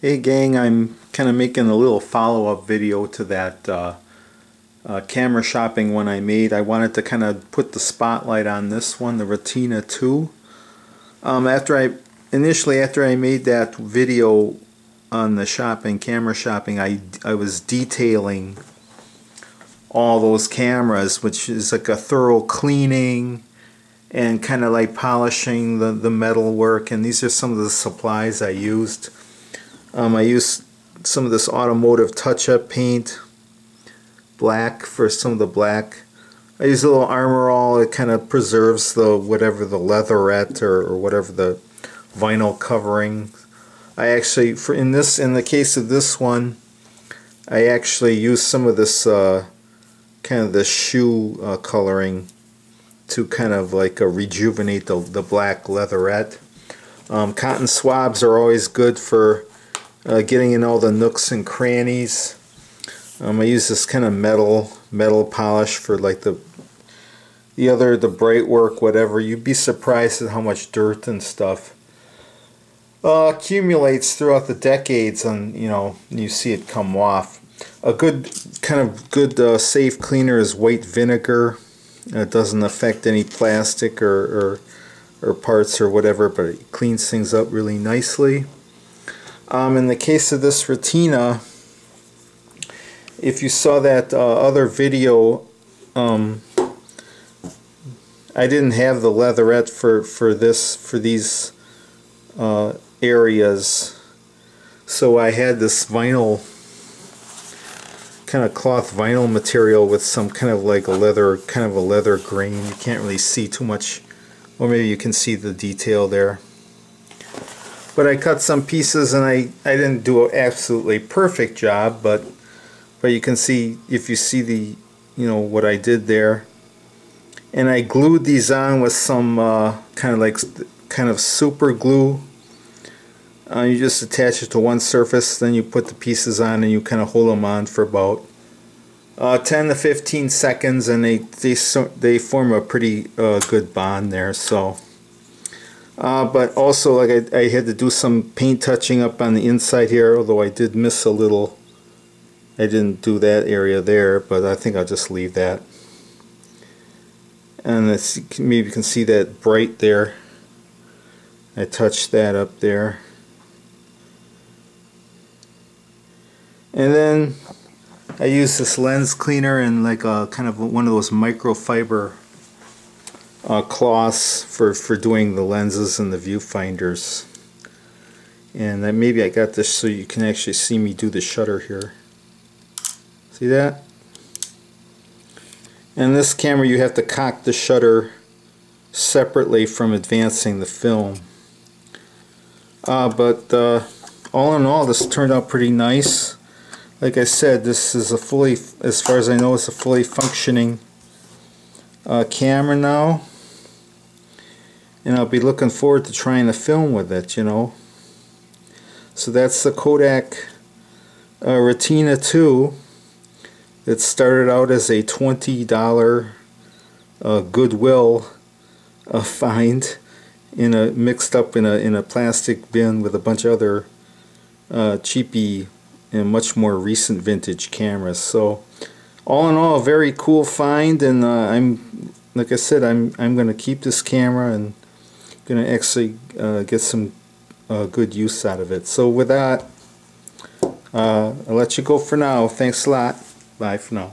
Hey gang, I'm kind of making a little follow-up video to that camera shopping one I made. I wanted to kind of put the spotlight on this one, the Retina 2. After I made that video on the camera shopping, I was detailing all those cameras, which is like a thorough cleaning and kind of like polishing the metal work. And these are some of the supplies I used. I used some of this automotive touch-up paint, black for some of the black. I use a little Armor All. It kind of preserves the leatherette or whatever the vinyl covering. I actually, in the case of this one, I actually used some of this kind of the shoe coloring to kind of like rejuvenate the black leatherette. Cotton swabs are always good for getting in all the nooks and crannies. I use this kind of metal polish for like the bright work, whatever. You'd be surprised at how much dirt and stuff accumulates throughout the decades, and you see it come off. A good safe cleaner is white vinegar. It doesn't affect any plastic or parts or whatever, but it cleans things up really nicely. In the case of this Retina, if you saw that other video, I didn't have the leatherette for these areas, so I had this vinyl, kind of cloth vinyl material with some kind of like a leather grain. You can't really see too much, or maybe you can see the detail there. But I cut some pieces, and I didn't do an absolutely perfect job, but you can see, if you see the what I did there. And I glued these on with some kind of super glue. You just attach it to one surface, then you put the pieces on, and you kind of hold them on for about 10 to 15 seconds, and they form a pretty good bond there. So. But also, like I had to do some paint touching up on the inside here, although I did miss a little. I didn't do that area there, but I think I'll just leave that. And maybe you can see that bright there. I touched that up there. And then I use this lens cleaner and like a kind of one of those microfiber cloths for doing the lenses and the viewfinders. And then maybe I got this so you can actually see me do the shutter here. See that? And this camera, you have to cock the shutter separately from advancing the film. But all in all, this turned out pretty nice. Like I said, this is as far as I know, it's a fully functioning camera now. And I'll be looking forward to trying to film with it, So that's the Kodak Retina 2. It started out as a $20 Goodwill find mixed up in a plastic bin with a bunch of other cheapy and much more recent vintage cameras. So all in all, a very cool find, and like I said, I'm going to keep this camera and going to actually get some good use out of it. So with that, I'll let you go for now. Thanks a lot. Bye for now.